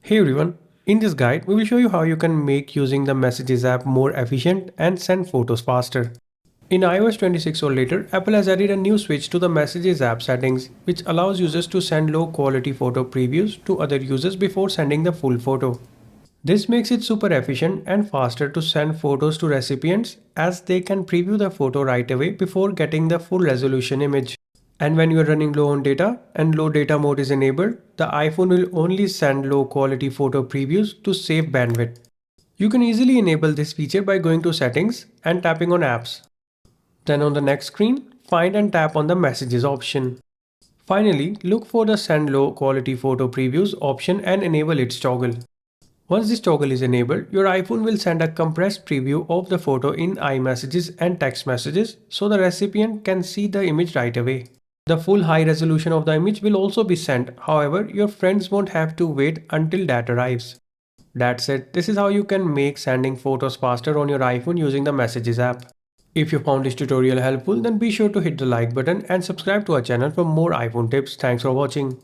Hey everyone, in this guide we will show you how you can make using the Messages app more efficient and send photos faster. In iOS 26 or later, Apple has added a new switch to the Messages app settings which allows users to send low quality photo previews to other users before sending the full photo. This makes it super efficient and faster to send photos to recipients as they can preview the photo right away before getting the full resolution image. And when you are running low on data and low data mode is enabled, the iPhone will only send low quality photo previews to save bandwidth. You can easily enable this feature by going to Settings and tapping on Apps. Then on the next screen, find and tap on the Messages option. Finally, look for the Send Low Quality Photo Previews option and enable its toggle. Once this toggle is enabled, your iPhone will send a compressed preview of the photo in iMessages and text messages so the recipient can see the image right away. The full high resolution of the image will also be sent, however, your friends won't have to wait until that arrives. That's it, this is how you can make sending photos faster on your iPhone using the Messages app. If you found this tutorial helpful, then be sure to hit the like button and subscribe to our channel for more iPhone tips. Thanks for watching.